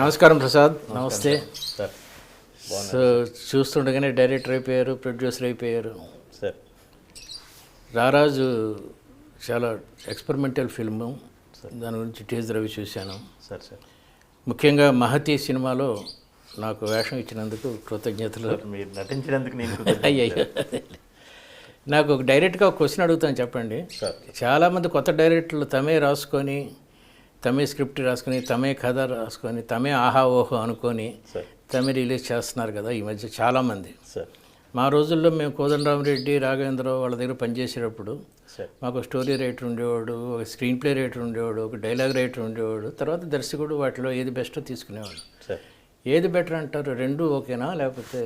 నమస్కారం ప్రసాద్. నమస్తే sir. So చూస్తుండగానే డైరెక్టర్ అయిపోయారు, ప్రొడ్యూసర్ అయిపోయారు సార్. రారాజు చాలా ఎక్స్పెరిమెంటల్ ఫిల్ము. దాని గురించి టీజర్ అవి చూశాను. సార్ సార్ ముఖ్యంగా మహతి సినిమాలో నాకు వేషం ఇచ్చినందుకు కృతజ్ఞతలు. మీరు నటించినందుకు నేను అయ్యయ్యో, నాకు ఒక డైరెక్ట్గా ఒక క్వశ్చన్ అడుగుతాను, చెప్పండి. చాలామంది కొత్త డైరెక్టర్లు తమే రాసుకొని, తమే స్క్రిప్ట్ రాసుకొని, తమే కథ రాసుకొని, తమే ఆహా ఓహో అనుకొని తమే రిలీజ్ చేస్తున్నారు కదా ఈ మధ్య చాలామంది. సార్ మా రోజుల్లో మేము కోదండరామరెడ్డి, రాఘవేంద్రరావు వాళ్ళ దగ్గర పనిచేసేటప్పుడు మాకు స్టోరీ రైటర్ ఉండేవాడు, ఒక స్క్రీన్ ప్లే రైటర్ ఉండేవాడు, ఒక డైలాగ్ రైటర్ ఉండేవాడు, తర్వాత దర్శకుడు వాటిలో ఏది బెస్టో తీసుకునేవాడు. ఏది బెటర్ అంటారు? రెండు ఓకేనా లేకపోతే?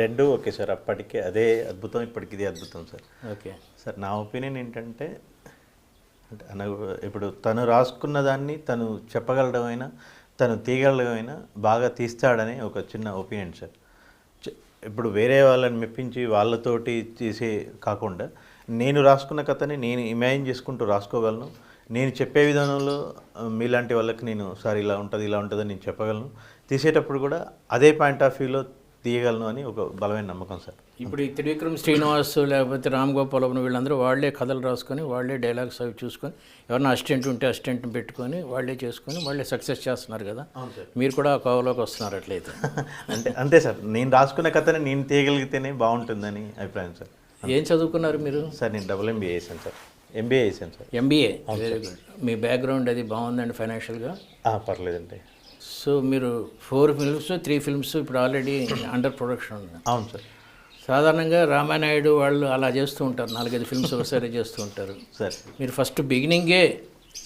రెండు ఓకే సార్. అప్పటికే అదే అద్భుతం, ఇప్పటికి ఇది అద్భుతం సార్. ఓకే సార్, నా ఒపీనియన్ ఏంటంటే, ఇప్పుడు తను రాసుకున్న దాన్ని తను చెప్పగలడమైనా, తను తీయగలడమైనా బాగా తీస్తాడని ఒక చిన్న ఒపీనియన్ సార్. ఇప్పుడు వేరే వాళ్ళని మెప్పించి వాళ్ళతోటి చేసే కాకుండా నేను రాసుకున్న కథని నేను ఇమాజిన్ చేసుకుంటూ రాసుకోగలను. నేను చెప్పే విధానంలో మీలాంటి వాళ్ళకి నేను సార్ ఇలా ఉంటుంది ఇలా ఉంటుందని నేను చెప్పగలను. తీసేటప్పుడు కూడా అదే పాయింట్ ఆఫ్ వ్యూలో తీయగలను అని ఒక బలమైన నమ్మకం సార్. ఇప్పుడు ఈ త్రివిక్రమ్ శ్రీనివాస్ లేకపోతే రామ్ గోపాల్ వీళ్ళందరూ వాళ్ళే కథలు రాసుకొని, వాళ్ళే డైలాగ్స్ అవి చూసుకొని, ఎవరైనా అసిస్టెంట్ ఉంటే అసిస్టెంట్ని పెట్టుకొని వాళ్ళే చేసుకొని వాళ్ళే సక్సెస్ చేస్తున్నారు కదా. మీరు కూడా ఆ కోవలోకి వస్తున్నారు అట్లయితే. అంతే సార్. నేను రాసుకున్న కథని నేను తీయగలిగితేనే బాగుంటుందని అభిప్రాయం సార్. ఏం చదువుకున్నారు మీరు? సార్ నేను MBA చేశాను సార్. MBA చేశాను సార్. MBA, very good. మీ బ్యాక్గ్రౌండ్ అది బాగుందండి ఫైనాన్షియల్గా? పర్లేదండి. సో మీరు 4 ఫిల్మ్స్ 3 ఫిల్మ్స్ ఇప్పుడు ఆల్రెడీ అండర్ ప్రొడక్షన్ ఉంది. అవును సార్. సాధారణంగా రామానాయుడు వాళ్ళు అలా చేస్తూ ఉంటారు, 4-5 ఫిల్మ్స్ ఒకసారి చేస్తూ ఉంటారు. సార్ మీరు ఫస్ట్ బిగినింగే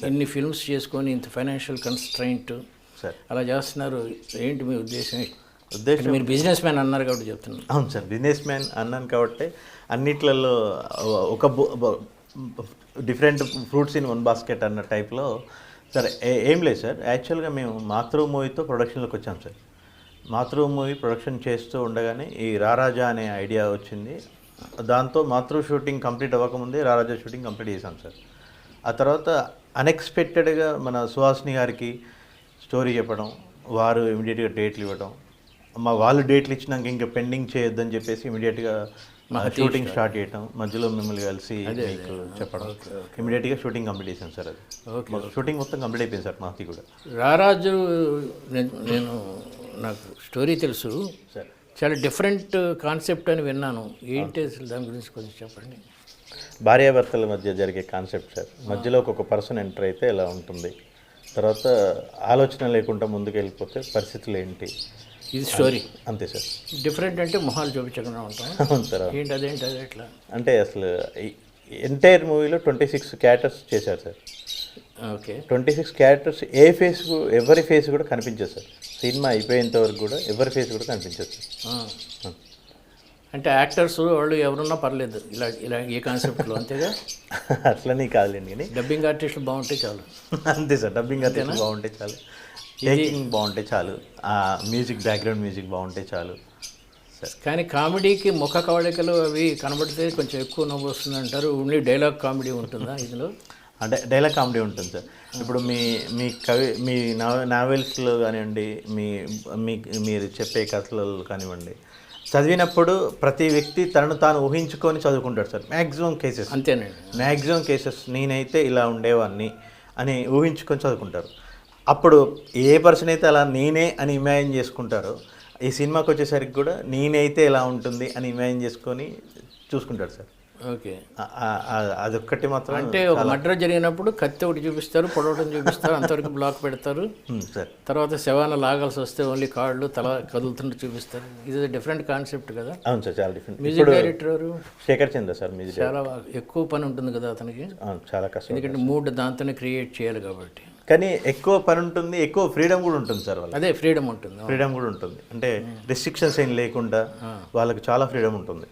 ఇన్ని ఫిల్మ్స్ చేసుకొని ఇంత ఫైనాన్షియల్ కన్స్ట్రైంట్ సార్ అలా చేస్తున్నారు. ఏంటి మీ ఉద్దేశం? మీరు బిజినెస్ మ్యాన్ అన్నారు కాబట్టి చెప్తున్నాను. అవును సార్, బిజినెస్ మ్యాన్ అన్నాను కాబట్టి అన్నిట్లలో ఒక different fruits in one basket అన్న టైప్లో సార్. ఏం లేదు సార్, యాక్చువల్గా మేము మాతృ మూవీతో ప్రొడక్షన్లోకి వచ్చాం సార్. మాతృ మూవీ ప్రొడక్షన్ చేస్తూ ఉండగానే ఈ రారాజా అనే ఐడియా వచ్చింది. దాంతో మాతృ షూటింగ్ కంప్లీట్ అవ్వకముందే రారాజా షూటింగ్ కంప్లీట్ చేశాం సార్. ఆ తర్వాత అన్ఎక్స్పెక్టెడ్గా మన సుహాసిని గారికి స్టోరీ చెప్పడం, వారు ఇమీడియట్గా డేట్లు ఇవ్వడం, వాళ్ళు డేట్లు ఇచ్చినాక ఇంకా పెండింగ్ చేయొద్దని చెప్పేసి ఇమీడియట్గా షూటింగ్ స్టార్ట్ చేయటం, మధ్యలో మిమ్మల్ని కలిసి మీకు చెప్పడం, ఇమీడియట్గా షూటింగ్ కంప్లీట్ చేశాను సార్. అది షూటింగ్ మొత్తం కంప్లీట్ అయిపోయింది సార్. మాది కూడా రారాజు నేను నాకు స్టోరీ తెలుసు సార్. చాలా డిఫరెంట్ కాన్సెప్ట్ అని విన్నాను. ఏంటి అసలు దాని గురించి కొంచెం చెప్పండి. భార్యాభర్తల మధ్య జరిగే కాన్సెప్ట్ సార్. మధ్యలో ఒక పర్సన్ ఎంటర్ అయితే ఎలా ఉంటుంది, తర్వాత ఆలోచన లేకుండా ముందుకు వెళ్ళిపోతే పరిస్థితులు ఏంటి, ఇది స్టోరీ. అంతే సార్. డిఫరెంట్ అంటే మొహాలు చూపించకుండా ఉంటాం. అవును సార్. ఏంటి అదేంటి అది ఎట్లా అంటే అసలు ఎంటైర్ మూవీలో 26 క్యారెక్టర్స్ చేశారు సార్. ఓకే. 26 క్యారెక్టర్స్ ఎవరి ఫేస్ కూడా కనిపించదు సార్. సినిమా అయిపోయేంత వరకు కూడా ఎవరి ఫేస్ కూడా కనిపించదు సార్. అంటే యాక్టర్స్ వాళ్ళు ఎవరున్నా పర్లేదు ఇలా ఇలా ఏ కాన్సెప్ట్లో, అంతేగా? అట్లనే కాదులేండి, కానీ డబ్బింగ్ ఆర్టిస్టులు బాగుంటే చాలు. అంతే సార్. డబ్బింగ్ ఆర్టిస్టులు బాగుంటే చాలు, టేకింగ్ బాగుంటే చాలు, మ్యూజిక్ బ్యాక్గ్రౌండ్ మ్యూజిక్ బాగుంటే చాలు సార్. కానీ కామెడీకి ముఖ కవళికలు అవి కనబడితే కొంచెం ఎక్కువ నవ్వు వస్తుంది అంటారు. ఓన్లీ డైలాగ్ కామెడీ ఉంటుందా ఇందులో? అంటే డైలాగ్ కామెడీ ఉంటుంది సార్. ఇప్పుడు మీ నావెల్స్లో కానివ్వండి, మీరు చెప్పే కథలలో కానివ్వండి, చదివినప్పుడు ప్రతి వ్యక్తి తనను తాను ఊహించుకొని చదువుకుంటాడు సార్. మ్యాక్సిమం కేసెస్ అంతేనండి. మ్యాక్సిమం కేసెస్ నేనైతే ఇలా ఉండేవాడిని అని ఊహించుకొని చదువుకుంటారు. అప్పుడు ఏ పర్సన్ అయితే అలా నేనే అని ఇమాజిన్ చేసుకుంటారో, ఈ సినిమాకి వచ్చేసరికి కూడా నేనైతే ఎలా ఉంటుంది అని ఇమాజిన్ చేసుకొని చూసుకుంటాడు సార్. ఓకే. అదొక్కటి మాత్రం. అంటే ఒక మర్డర్ జరిగినప్పుడు కత్తి ఒకటి చూపిస్తారు, పొడవటం చూపిస్తారు, అంతవరకు బ్లాక్ పెడతారు సార్. తర్వాత శవాన లాగాల్సి వస్తే ఓన్లీ కాళ్ళు తల కదులుతుంటే చూపిస్తారు. ఇది డిఫరెంట్ కాన్సెప్ట్ కదా. అవును సార్, చాలా డిఫరెంట్. మ్యూజిక్ డైరెక్టర్ ఎవరు? శేఖర్ చంద్ర సార్. మ్యూజిక్ చాలా ఎక్కువ పని ఉంటుంది కదా అతనికి. చాలా కష్టం, ఎందుకంటే మూడ్ దాంతోనే క్రియేట్ చేయాలి కాబట్టి. కానీ ఎక్కువ పని ఉంటుంది, ఎక్కువ ఫ్రీడమ్ కూడా ఉంటుంది సార్. వాళ్ళు అదే ఫ్రీడమ్ ఉంటుంది. ఫ్రీడమ్ కూడా ఉంటుంది, అంటే రెస్ట్రిక్షన్స్ ఏం లేకుండా వాళ్ళకి చాలా ఫ్రీడమ్ ఉంటుంది.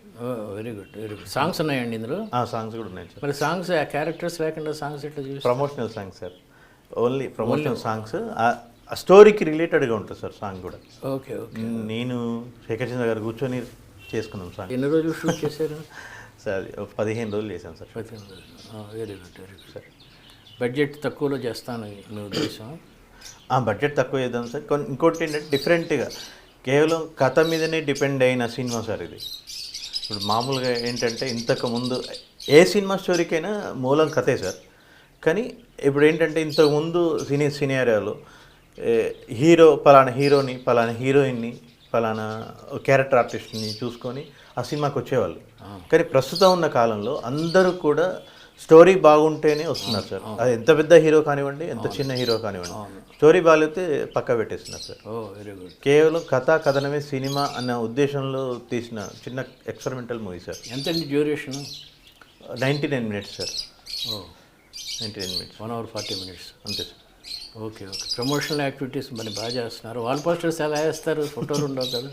Very good, very good. Songs ఉన్నాయండి ఇందులో? సాంగ్స్ కూడా ఉన్నాయి సార్. మరి సాంగ్స్ క్యారెక్టర్స్ లేకుండా సాంగ్స్ ఎట్లా చూసి? Promotional songs sir. Only promotional songs. ఆ స్టోరీకి రిలేటెడ్గా ఉంటుంది సార్ సాంగ్ కూడా. Okay okay. నేను శేఖర్ చంద్ర గారు కూర్చొని చేసుకున్నాం సాంగ్. ఎన్ని రోజులు షూట్ చేశారు సార్? 15 రోజులు చేశాను సార్. 15 రోజులు. Very good, very good sir. Budget తక్కువలో చేస్తాను మీ ఉద్దేశం? బడ్జెట్ తక్కువ చేద్దాం సార్. ఇంకోటి ఏంటంటే డిఫరెంట్గా కేవలం కథ మీదనే డిపెండ్ అయిన సినిమా సార్ ఇది. ఇప్పుడు మామూలుగా ఏంటంటే ఇంతకు ముందు ఏ సినిమా స్టోరీకైనా మూలం కథే సార్. కానీ ఇప్పుడు ఏంటంటే ఇంతకుముందు సినియారియాలో హీరో పలానా హీరోని, పలానా హీరోయిన్ని, పలానా క్యారెక్టర్ ఆర్టిస్ట్ని చూసుకొని ఆ సినిమాకి వచ్చేవాళ్ళు. కానీ ప్రస్తుతం ఉన్న కాలంలో అందరూ కూడా స్టోరీ బాగుంటేనే వస్తున్నారు సార్. అది ఎంత పెద్ద హీరో కానివ్వండి, ఎంత చిన్న హీరో కానివ్వండి, స్టోరీ బాగాలేతే పక్క పెట్టేస్తున్నారు సార్. Very good. కేవలం కథనమే సినిమా అన్న ఉద్దేశంలో తీసిన చిన్న ఎక్స్పెరిమెంటల్ మూవీ సార్. ఎంతండి duration? 99 minutes sir. 99 minutes, 1 hour 40 minutes అంతే సార్. ఓకే. ప్రమోషనల్ యాక్టివిటీస్ మరి బాగా చేస్తున్నారు. వాల్ పోస్టర్స్ ఎలా వేస్తారు? ఫోటోలు ఉండవు కదా.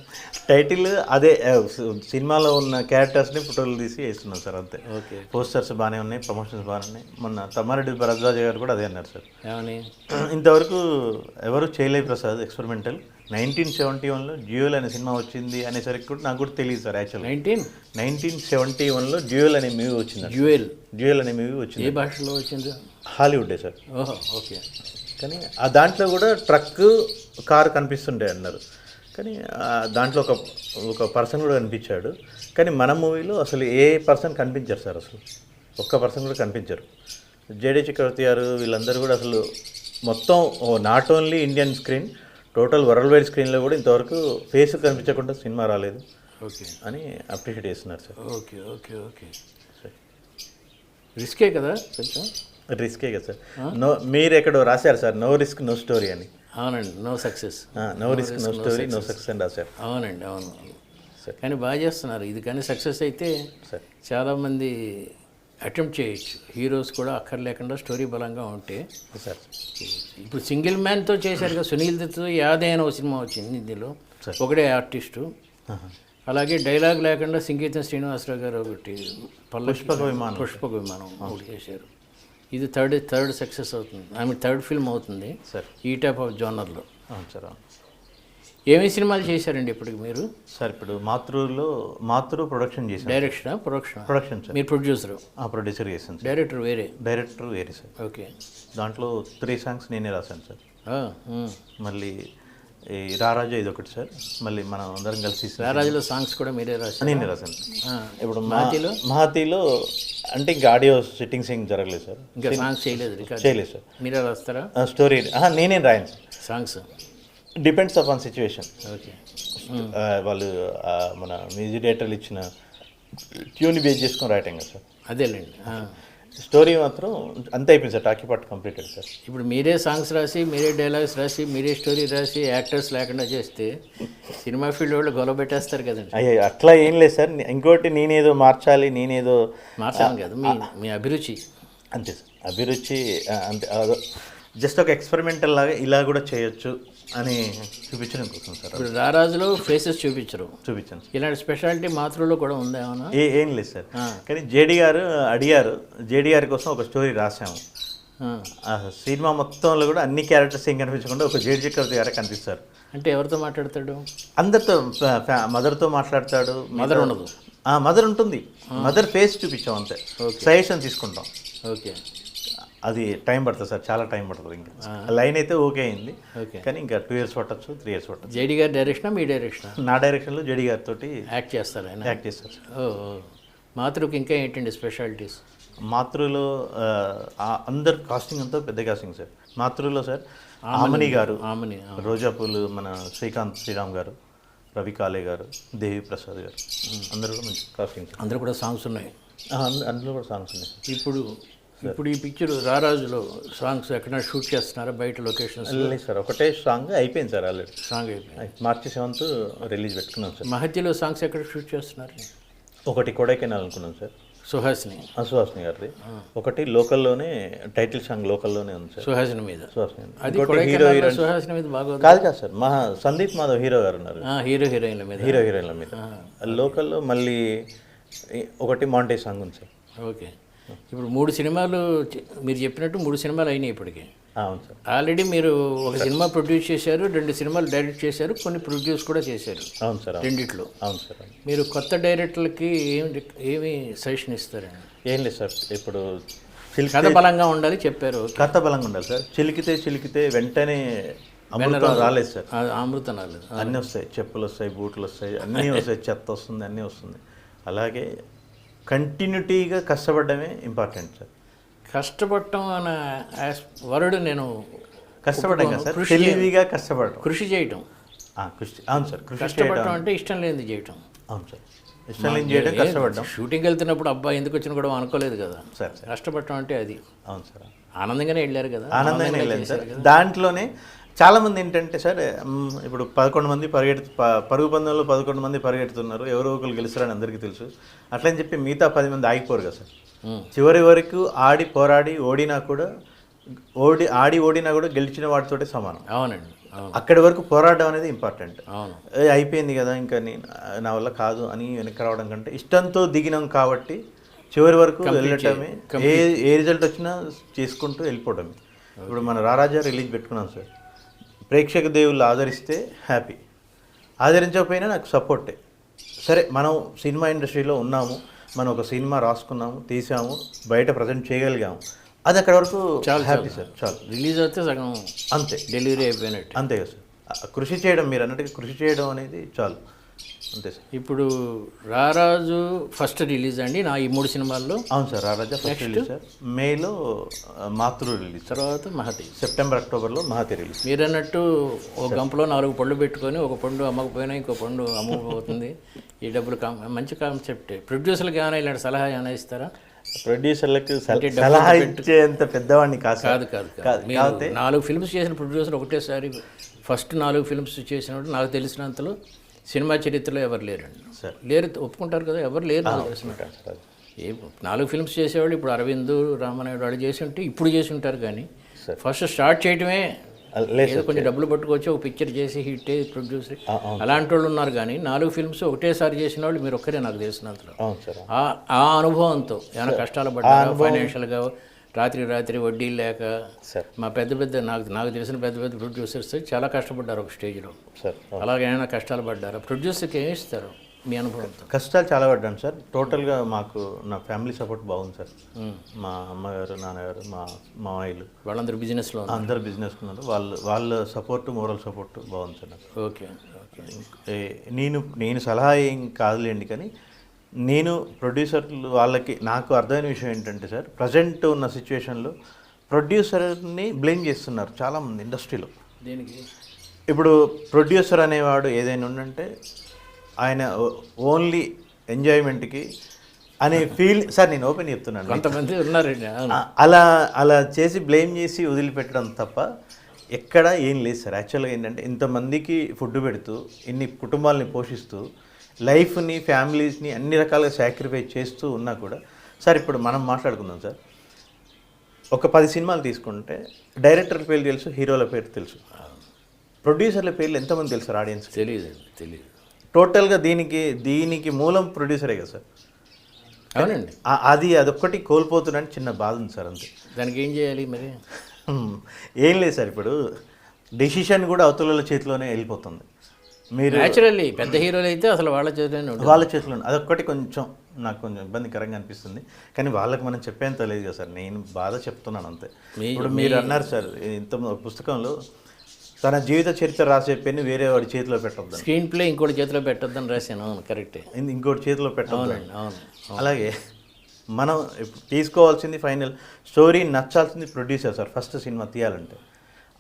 టైటిల్ అదే సినిమాలో ఉన్న క్యారెక్టర్స్ని ఫోటోలు తీసి వేస్తున్నాం సార్ అంతే. ఓకే. పోస్టర్స్ బాగానే ఉన్నాయి, ప్రమోషన్స్ బాగానే ఉన్నాయి. మొన్న తమ్మారెడ్డి భరద్వాజ గారు కూడా అదే అన్నారు సార్. ఏమని? ఇంతవరకు ఎవరు చేయలేదు ప్రసాద్ ఎక్స్పెరిమెంటల్. 1971లో డ్యూయల్ అనే సినిమా వచ్చింది అనేసరికి కూడా నాకు కూడా తెలియదు సార్. యాక్చువల్గా 1971లో డ్యూయల్ అనే మూవీ వచ్చింది. డ్యూయల్ అనే మూవీ వచ్చింది. ఏ భాషలో వచ్చింది? హాలీవుడే సార్. ఓహో, ఓకే. కానీ ఆ దాంట్లో కూడా ట్రక్ కారు కనిపిస్తుండే అన్నారు. కానీ దాంట్లో ఒక పర్సన్ కూడా కనిపించాడు. కానీ మన మూవీలో అసలు ఏ పర్సన్ కనిపించారు సార్. అసలు ఒక్క పర్సన్ కూడా కనిపించారు. జేడీ చక్రవర్తి గారు వీళ్ళందరూ కూడా అసలు మొత్తం not only Indian screen, total world wide స్క్రీన్లో కూడా ఇంతవరకు ఫేస్ కనిపించకుండా సినిమా రాలేదు. ఓకే అని అప్రిషియేట్ చేస్తున్నారు సార్. Okay okay okay. రిస్కే కదా కొంచెం. రిస్కే కదా సార్. మీరు ఎక్కడో రాశారు sir, no risk no story అని. అవునండి. No success, no risk no story no success అని రాశారు. అవునండి, అవును సార్. కానీ బాగా చేస్తున్నారు ఇది. కానీ సక్సెస్ అయితే సార్ చాలామంది అటెంప్ట్ చేయొచ్చు. హీరోస్ కూడా అక్కర్లేకుండా స్టోరీ బలంగా ఉంటే సార్. ఇప్పుడు సింగిల్ మ్యాన్తో చేశారు కదా, సునీల్ దత్తో యాదైన ఒక సినిమా వచ్చింది ఇందులో, ఒకడే ఆర్టిస్టు. అలాగే డైలాగ్ లేకుండా సంగీతం శ్రీనివాసరావు గారు ఒకటి పుష్పక విమానం ఒకటి చేశారు. ఇది థర్డ్ సక్సెస్ అవుతుంది. థర్డ్ ఫిల్మ్ అవుతుంది సార్ ఈ టైప్ ఆఫ్ జోనర్లో. అవును సార్. ఏమేమి సినిమాలు చేశారండి ఇప్పటికి మీరు? సార్ ఇప్పుడు మాతృ ప్రొడక్షన్ చేశాను. Production sir. మీరు ప్రొడ్యూసర్? ప్రొడ్యూసర్ చేశాను సార్. డైరెక్టర్ వేరే సార్. ఓకే. దాంట్లో 3 songs నేనే రాశాను సార్. మళ్ళీ ఈ రారాజు ఇది ఒకటి సార్. మళ్ళీ మనం అందరం కలిసి రారాజులో సాంగ్స్ కూడా మీరే రాశారు? నేనే రాశాను. ఇప్పుడు మహతిలో అంటే ఇంకా ఆడియో సిట్టింగ్స్ ఏం జరగలేదు సార్. ఇంకా సాంగ్స్ చేయలేదు సార్. మీరే రాస్తారా? స్టోరీ నేనేం రాయను songs. Depends upon situation. Okay. వాళ్ళు మన మ్యూజిక్ డైరెక్టర్లు ఇచ్చిన ట్యూన్ బేస్ చేసుకొని రాయటం కదా సార్. అదేలేండి. స్టోరీ మాత్రం అంతే అయిపోయింది sir. Talkie part completed sir. ఇప్పుడు మీరే సాంగ్స్ రాసి, మీరే డైలాగ్స్ రాసి, మీరే స్టోరీ రాసి, యాక్టర్స్ లేకుండా చేస్తే సినిమా ఫీల్డ్ వాళ్ళు గొడవ పెట్టేస్తారు కదండి. అయ్యో అట్లా ఏం లేదు సార్. ఇంకోటి నేనేదో మార్చాలి కదా, మీ అభిరుచి అంతే సార్. అభిరుచి అంతే. జస్ట్ ఒక ఎక్స్పెరిమెంటల్ లాగా ఇలా కూడా చేయొచ్చు అని చూపించడం కోసం సార్. ఇప్పుడు రారాజులో ఫేసెస్ చూపించాను. ఇలాంటి స్పెషాలిటీ మాతృలో కూడా ఉందా ఏమన్నా? ఏం లేదు సార్. కానీ జేడీ గారు అడిగారు, జేడీ గారి కోసం ఒక స్టోరీ రాసాము. సినిమా మొత్తంలో కూడా అన్ని క్యారెక్టర్స్ ఏం కనిపించకుండా ఒక జేడీ చక్రవర్తి గారే కనిపిస్తారు. అంటే ఎవరితో మాట్లాడతాడు? అందరితో. మదర్తో మాట్లాడతాడు. మదర్ ఉండదు? మదర్ ఉంటుంది. మదర్ ఫేస్ చూపించాం అంతే. సజెషన్ తీసుకుంటాం. ఓకే. అది టైం పడుతుంది సార్, చాలా టైం పడుతుంది. ఇంకా లైన్ అయితే ఓకే అయింది, కానీ ఇంకా 2 years పట్టచ్చు, 3 years పట్టచ్చు. జేడీ గారి డైరెక్షనా మీ డైరెక్షనా? నా డైరెక్షన్లో జేడీ గారితో యాక్ట్ చేస్తారు ఆయన. యాక్ట్ చేస్తారు. మాతృకి ఇంకా ఏంటండి స్పెషాలిటీస్? మాతృలో అందరు కాస్టింగ్ అంతా పెద్ద కాస్టింగ్ సార్. మాతృలో సార్ ఆమని గారు, రోజాపూలు, మన శ్రీరామ్ గారు, రవి కాలే గారు, దేవి ప్రసాద్ గారు, అందరూ కూడా మంచి కాస్టింగ్. అందరూ కూడా సాంగ్స్ ఉన్నాయి. అందులో కూడా సాంగ్స్ ఉన్నాయి. ఇప్పుడు ఈ పిక్చర్ రారాజులో సాంగ్స్ ఎక్కడ షూట్ చేస్తున్నారా? బయట లొకేషన్స్? లేదు సార్, ఒకటే సాంగ్ అయిపోయింది సార్. ఆల్రెడీ సాంగ్ అయిపోయింది. March 7th రిలీజ్ పెట్టుకున్నాం సార్. మహతిలో సాంగ్స్ ఎక్కడ షూట్ చేస్తున్నారు? ఒకటి కొడైకెనాల్ అనుకున్నాం సార్, సుహాసిని గారిది. ఒకటి లోకల్లోనే, టైటిల్ సాంగ్ లోకల్లోనే ఉంది సార్, సుహాసిని మీద. సుహాసిని మీద బాగా కాదు సార్, సందీప్ మాధవ్ హీరో గారు ఉన్నారు. హీరోయిన్ల మీద లోకల్లో మళ్ళీ ఒకటి మాంటే సాంగ్ ఉంది సార్. ఓకే. ఇప్పుడు 3 సినిమాలు మీరు చెప్పినట్టు 3 సినిమాలు అయినాయి ఇప్పటికి. అవును సార్. ఆల్రెడీ మీరు ఒక సినిమా ప్రొడ్యూస్ చేశారు, 2 సినిమాలు డైరెక్ట్ చేశారు, కొన్ని ప్రొడ్యూస్ కూడా చేశారు. అవును సార్. రెండిట్లో. అవును సార్. మీరు కొత్త డైరెక్టర్లకి ఏమి సజెషన్ ఇస్తారండి? ఏం లేదు సార్, ఇప్పుడు కథ బలంగా ఉండాలి చెప్పారు. కథ బలంగా ఉండాలి సార్. చిలికితే వెంటనే అమృతం రాలేదు సార్. అమృతం రాలేదు. అన్నీ వస్తాయి, చెప్పులు వస్తాయి, బూట్లు వస్తాయి, అన్నీ వస్తాయి, చెత్త వస్తుంది, అన్నీ వస్తుంది. అలాగే కంటిన్యూటీగా కష్టపడడమే ఇంపార్టెంట్ సార్. కష్టపడటం అనే వరుడు నేను కష్టపడడం కదా సార్, తెలివిగా కష్టపడడం, కృషి చేయటం. అవును సార్. కష్టపడటం అంటే ఇష్టం లేనిది చేయటం. అవును సార్, ఇష్టం లేని చేయడం కష్టపడడం. షూటింగ్కి వెళ్తున్నప్పుడు అబ్బాయి ఎందుకు వచ్చిన కూడా అనుకోలేదు కదా సార్. కష్టపడటం అంటే అది. అవును సార్, ఆనందంగానే వెళ్ళారు కదా. ఆనందంగానే వెళ్ళాను సార్. దాంట్లోనే చాలామంది ఏంటంటే సార్, ఇప్పుడు 11 మంది పరుగు పందెంలో 11 మంది పరిగెడుతున్నారు, ఎవరో ఒకరు గెలుస్తారని అందరికీ తెలుసు. అట్లని చెప్పి మిగతా 10 మంది ఆగిపోరు కదా సార్. చివరి వరకు ఆడి పోరాడి ఓడినా కూడా గెలిచిన వాటితోటే సమానం. అవునండి. అక్కడి వరకు పోరాడడం అనేది ఇంపార్టెంట్. అవును. అయిపోయింది కదా ఇంకా నా వల్ల కాదు అని వెనక్కి రావడం కంటే ఇష్టంతో దిగినాం కాబట్టి చివరి వరకు వెళ్ళటమే, ఏ రిజల్ట్ వచ్చినా చేసుకుంటూ వెళ్ళిపోవడమే. ఇప్పుడు మన రారాజా రిలీజ్ పెట్టుకున్నాం సార్. ప్రేక్షక దేవుళ్ళు ఆదరిస్తే హ్యాపీ, ఆదరించకపోయినా నాకు సపోర్టే. సరే, మనం సినిమా ఇండస్ట్రీలో ఉన్నాము, మనం ఒక సినిమా రాసుకున్నాము, తీసాము, బయట ప్రజెంట్ చేయగలిగాము, అది అక్కడ వరకు చాలా హ్యాపీ సార్. చాలు. రిలీజ్ అయితే సగం అంతే, డెలివరీ అయిపోయినట్టు. అంతే కదా సార్. కృషి చేయడం, మీరు అన్నట్టుగా కృషి చేయడం అనేది చాలు, అంతే సార్. ఇప్పుడు రారాజు ఫస్ట్ రిలీజ్ అండి నా ఈ 3 సినిమాల్లో. అవును సార్, రారాజా ఫస్ట్ రిలీజ్ సార్. మేలో మాతృ రిలీజ్, తర్వాత మహతి, సెప్టెంబర్ అక్టోబర్లో మహతి రిలీజ్. మీరు అన్నట్టు ఒక గంపలో 4 పళ్ళు పెట్టుకొని ఒక పండు అమ్మకపోయినా ఇంకో పండు అమ్మకపోతుంది. ఈ డబ్బులు మంచి కాన్సెప్టే. ప్రొడ్యూసర్లకు ఏమైనా ఇలాంటి సలహా ఏమైనా ఇస్తారా? ప్రొడ్యూసర్లకు సలహా ఇచ్చేంత పెద్దవాడిని కాదు. మీరు 4 ఫిల్మ్స్ చేసిన ప్రొడ్యూసర్ ఒకటేసారి ఫస్ట్ 4 ఫిల్మ్స్ చేసినప్పుడు నాకు తెలిసినంతలో సినిమా చరిత్రలో ఎవరు లేరండి. లేరు, ఒప్పుకుంటారు కదా, ఎవరు లేరు నాకు తెలిసినట్టు. 4 ఫిల్మ్స్ చేసేవాళ్ళు ఇప్పుడు అరవింద్, రామనాయుడు వాళ్ళు చేసి ఉంటే ఇప్పుడు చేసి ఉంటారు. కానీ ఫస్ట్ స్టార్ట్ చేయటమే ఏదో కొంచెం డబ్బులు పట్టుకొచ్చి ఒక పిక్చర్ చేసి హిట్ ప్రొడ్యూసర్ అలాంటి వాళ్ళు ఉన్నారు. కానీ 4 ఫిల్మ్స్ ఒకటేసారి చేసిన వాళ్ళు మీరు ఒక్కరే నాకు తెలిసినంతలో. ఆ అనుభవంతో ఏమైనా కష్టాలు పడ్డారు ఫైనాన్షియల్గా? రాత్రి వడ్డీలు లేక మా పెద్ద నాకు తెలిసిన పెద్ద ప్రొడ్యూసర్స్ చాలా కష్టపడ్డారు ఒక స్టేజ్లో. అలాగే ఏమైనా కష్టాలు పడ్డారు? ప్రొడ్యూసర్కి ఏమి ఇస్తారు మీ అనుభవంతో? కష్టాలు చాలా పడ్డాను సార్. టోటల్గా మాకు నా ఫ్యామిలీ సపోర్ట్ బాగుంది సార్. మా అమ్మగారు, నాన్నగారు, మా మామయ్యలు వాళ్ళందరూ బిజినెస్లో, అందరు బిజినెస్ ఉన్నారు. వాళ్ళ సపోర్ట్, మోరల్ సపోర్ట్ బాగుంది సార్ నాకు. ఓకే. నేను సలహా ఏం కాదులేండి, కానీ నేను ప్రొడ్యూసర్లు వాళ్ళకి నాకు అర్థమైన విషయం ఏంటంటే సార్, ప్రజెంట్ ఉన్న సిచ్యువేషన్లో ప్రొడ్యూసర్ని బ్లేమ్ చేస్తున్నారు చాలామంది ఇండస్ట్రీలో. దీనికి ఇప్పుడు ప్రొడ్యూసర్ అనేవాడు ఏదైనా ఉందంటే ఆయన ఓన్లీ ఎంజాయ్మెంట్కి అనే ఫీల్ సార్. నేను ఓపెన్ చెప్తున్నాను, కొంతమంది ఉన్నారండి అలా చేసి బ్లేమ్ చేసి వదిలిపెట్టడం తప్ప ఎక్కడ ఏం లేదు సార్. యాక్చువల్గా ఏంటంటే ఇంతమందికి ఫుడ్ పెడుతూ, ఇన్ని కుటుంబాలని పోషిస్తూ, లైఫ్ని, ఫ్యామిలీస్ని అన్ని రకాలుగా సాక్రిఫైస్ చేస్తూ ఉన్నా కూడా సార్, ఇప్పుడు మనం మాట్లాడుకుందాం సార్, ఒక 10 సినిమాలు తీసుకుంటే డైరెక్టర్ల పేర్లు తెలుసు, హీరోల పేరు తెలుసు, ప్రొడ్యూసర్ల పేర్లు ఎంతమంది తెలుసు సార్? ఆడియన్స్ తెలియదు. టోటల్గా దీనికి మూలం ప్రొడ్యూసరే కదా సార్. అవునండి. అదొక్కటి కోల్పోతున్నాను, చిన్న బాధ ఉంది సార్, అంతే. దానికి ఏం చేయాలి మరి? ఏం లేదు సార్, ఇప్పుడు డెసిషన్ కూడా అవతల చేతిలోనే వెళ్ళిపోతుంది. మీరు న్యాచురల్లీ పెద్ద హీరోలు అయితే అసలు వాళ్ళ చేతిలో అదొక్కటి కొంచెం నాకు కొంచెం ఇబ్బందికరంగా అనిపిస్తుంది. కానీ వాళ్ళకి మనం చెప్పేంత లేదు కదా సార్, నేను బాధ చెప్తున్నాను అంతే. ఇప్పుడు మీరు అన్నారు సార్, ఇంత పుస్తకంలో తన జీవిత చరిత్ర రాసే పెన్ను వేరే వాడి చేతిలో పెట్టద్దు, స్క్రీన్ ప్లే ఇంకోటి చేతిలో పెట్టద్దని రాశాను. అవును, కరెక్టే. ఇంకోటి చేతిలో పెట్టద్దు. అవును. అలాగే మనం తీసుకోవాల్సింది ఫైనల్ స్టోరీ, నచ్చాల్సింది ప్రొడ్యూసర్ సార్. ఫస్ట్ సినిమా తీయాలంటే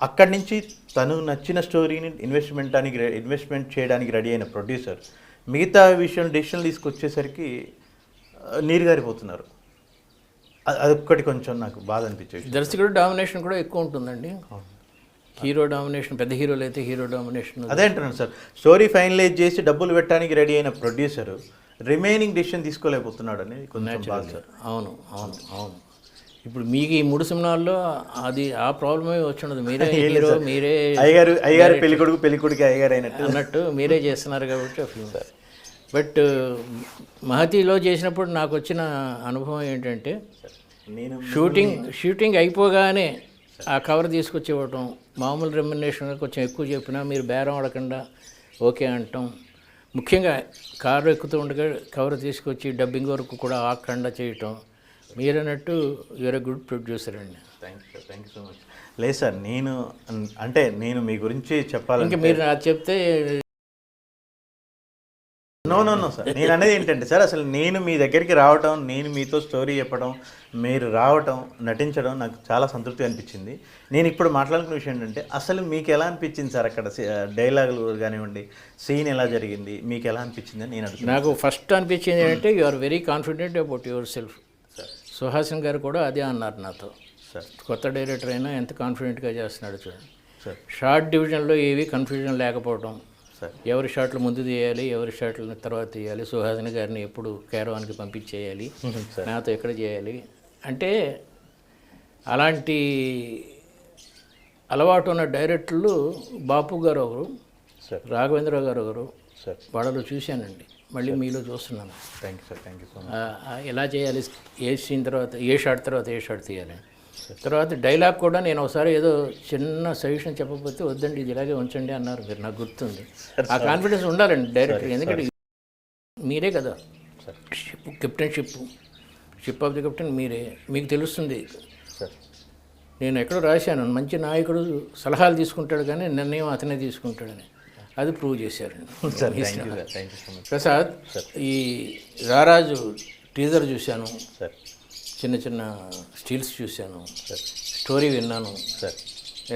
అక్కడి నుంచి తను నచ్చిన స్టోరీని ఇన్వెస్ట్మెంట్ చేయడానికి రెడీ అయిన ప్రొడ్యూసర్ మిగతా విషయం డెసిషన్ తీసుకొచ్చేసరికి నీరు గారిపోతున్నారు. అదొక్కటి కొంచెం నాకు బాధ అనిపించేది. దర్శకుడు డామినేషన్ కూడా ఎక్కువ ఉంటుందండి. హీరో డామినేషన్, పెద్ద హీరోలు అయితే హీరో డామినేషన్. అదే అంటున్నాను సార్, స్టోరీ ఫైనలైజ్ చేసి డబ్బులు పెట్టడానికి రెడీ అయిన ప్రొడ్యూసర్ రిమైనింగ్ డెసిషన్ తీసుకోలేకపోతున్నాడు అని కొంచెం బాధ సార్. అవును. ఇప్పుడు మీకు ఈ 3 సినిమాల్లో అది ఆ ప్రాబ్లమే వచ్చిండదు. మీరే హీరో, మీరే అయ్యగారు పెళ్ళికొడుకు అయ్యగారు అన్నట్టు మీరే చేస్తున్నారు కాబట్టి ఫిల్మ్. బట్ మహతిలో చేసినప్పుడు నాకు వచ్చిన అనుభవం ఏంటంటే, నేను షూటింగ్ అయిపోగానే ఆ కవర్ తీసుకొచ్చి ఇవ్వటం, మామూలు రెమ్యునరేషన్ కొంచెం ఎక్కువ చెప్పినా మీరు బేరం ఆడకుండా ఓకే అంటాం. ముఖ్యంగా కారు ఎక్కుతూ ఉండగా కవర్ తీసుకొచ్చి డబ్బింగ్ వరకు కూడా ఆకుండా చేయటం, మీరన్నట్టు యూఆర్ ఎ గుడ్ ప్రొడ్యూసర్ అండి. Thank you so much. లేదు సార్, అంటే నేను మీ గురించి చెప్పాలంటే ఇంకా మీరు నాకు చెప్తే నో సార్, నేను అనేది ఏంటంటే సార్, అసలు నేను మీ దగ్గరికి రావటం, నేను మీతో స్టోరీ చెప్పడం, మీరు రావటం, నటించడం నాకు చాలా సంతృప్తి అనిపించింది. నేను ఇప్పుడు మాట్లాడుకున్న విషయం ఏంటంటే, అసలు మీకు ఎలా అనిపించింది సార్ అక్కడ డైలాగులు కానివ్వండి, సీన్ ఎలా జరిగింది, మీకు ఎలా అనిపించింది అని నేను అడుగుతున్నాను. నాకు ఫస్ట్ అనిపించింది ఏంటంటే you are very confident about yourself. Suhasini garu కూడా అదే అన్నారు నాతో. సార్ కొత్త డైరెక్టర్ అయినా ఎంత కాన్ఫిడెంట్గా చేస్తున్నాడు చూడండి. సార్ షార్ట్ డివిజన్లో ఏవి కన్ఫ్యూజన్ లేకపోవడం, సార్ ఎవరి షాట్లు ముందు తీయాలి, ఎవరి షాట్లు తర్వాత తీయాలి, సుహాసిని గారిని ఎప్పుడు క్యారవాన్కి పంపించేయాలి, నాతో ఎక్కడ చేయాలి అంటే, అలాంటి అలవాటు ఉన్న డైరెక్టర్లు బాపు గారు ఒకరు, సార్ రాఘవేంద్రరావు గారు ఒకరు, సార్ వాళ్ళలో చూశానండి. మళ్ళీ మీలో చూస్తున్నాను. Thank you sir, thank you so much. ఎలా చేయాలి, ఏ సీన్ తర్వాత ఏ షాట్ తర్వాత ఏ షాట్ తీయాలి. తర్వాత డైలాగ్ కూడా నేను ఒకసారి ఏదో చిన్న సజెషన్ చెప్పకపోతే వద్దండి ఇది ఇలాగే ఉంచండి అన్నారు మీరు, నాకు గుర్తుంది. ఆ కాన్ఫిడెన్స్ ఉండాలండి డైరెక్టర్, ఎందుకంటే మీరే కదా ship captain, ship of the captain మీరే, మీకు తెలుస్తుంది. సార్ నేను ఎక్కడో రాశాను, మంచి నాయకుడు సలహాలు తీసుకుంటాడు కానీ నిర్ణయం అతనే తీసుకుంటాడని, అది ప్రూవ్ చేశారు. Sir thank you sir, thank you so much. Prasad, ఈ రారాజు టీజర్ చూశాను, సార్ చిన్న చిన్న స్టిల్స్ చూశాను, సార్ స్టోరీ విన్నాను, సార్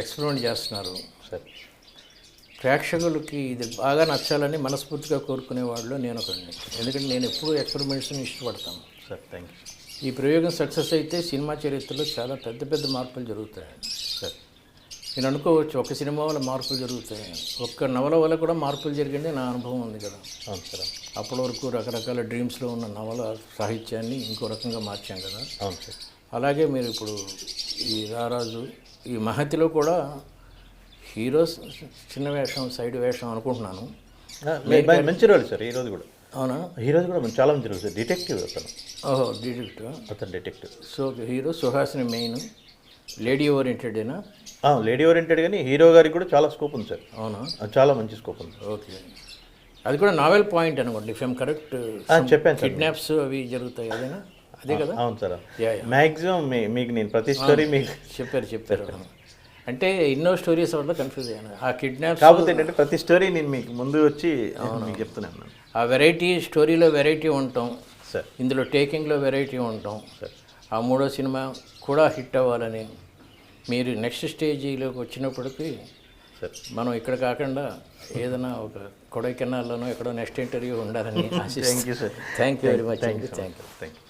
ఎక్స్పెరిమెంట్ చేస్తున్నారు. సార్ ప్రేక్షకులకి ఇది బాగా నచ్చాలని మనస్ఫూర్తిగా కోరుకునే వాళ్ళు నేను ఒకడిని, ఎందుకంటే నేను ఎప్పుడూ ఎక్స్పెరిమెంట్స్ని ఇష్టపడతాను. సార్ థ్యాంక్ యూ ఈ ప్రయోగం సక్సెస్ అయితే సినిమా చరిత్రలో చాలా పెద్ద పెద్ద మార్పులు జరుగుతాయి సార్. నేను అనుకోవచ్చు ఒక సినిమా వల్ల మార్పులు జరుగుతాయి, ఒక్క నవల వల్ల కూడా మార్పులు జరిగింది నా అనుభవం ఉంది కదా. అవును సార్. అప్పటి వరకు రకరకాల డ్రీమ్స్లో ఉన్న నవల సాహిత్యాన్ని ఇంకో రకంగా మార్చాం కదా. అవును సార్. అలాగే మీరు ఇప్పుడు ఈ రారాజు, ఈ మహతిలో కూడా హీరో చిన్న వేషం, సైడ్ వేషం అనుకుంటున్నాను. మంచి రోల్ సార్ ఈరోజు కూడా. అవునా? హీరోది కూడా చాలా మంచి రోల్ సార్, డిటెక్టివ్ అతను. ఓహో, డిటెక్టివ్. అతను detective. So hero Suhasini main, lady ఓరియంటెడేనా? లేడీ ఓరియంటెడ్, కానీ హీరో గారికి కూడా చాలా స్కోప్ ఉంది సార్. అవునా? చాలా మంచి స్కోప్ ఉంది. ఓకే, అది కూడా నావెల్ పాయింట్ అనుకోండి, ఇఫ్ ఐమ్ కరెక్ట్. చెప్పాను సార్, కిడ్నాప్స్ అవి జరుగుతాయి అదేనా? అదే కదా. అవును సార్. యా. మ్యాక్సిమం మీకు నేను ప్రతి స్టోరీ మీకు చెప్పారు. అంటే ఎన్నో స్టోరీస్ వల్ల కన్ఫ్యూజ్ అయ్యాను. ఆ కిడ్నాప్స్ కాకపోతే ఏంటంటే ప్రతి స్టోరీ నేను మీకు ముందు వచ్చి మీకు చెప్తున్నాను. ఆ వెరైటీ, స్టోరీలో వెరైటీ ఉంటాం సార్, ఇందులో టేకింగ్లో వెరైటీ ఉంటాం సార్. ఆ మూడో సినిమా కూడా హిట్ అవ్వాలని, మీరు నెక్స్ట్ స్టేజీలోకి వచ్చినప్పటికీ సార్ మనం ఇక్కడ కాకుండా ఏదైనా ఒక కొడైకెనాల్లోనో ఎక్కడో నెక్స్ట్ ఇంటర్వ్యూ ఉండాలని ఆశిస్తున్నాను. Thank you sir. Thank you very much. Thank you. Thank you.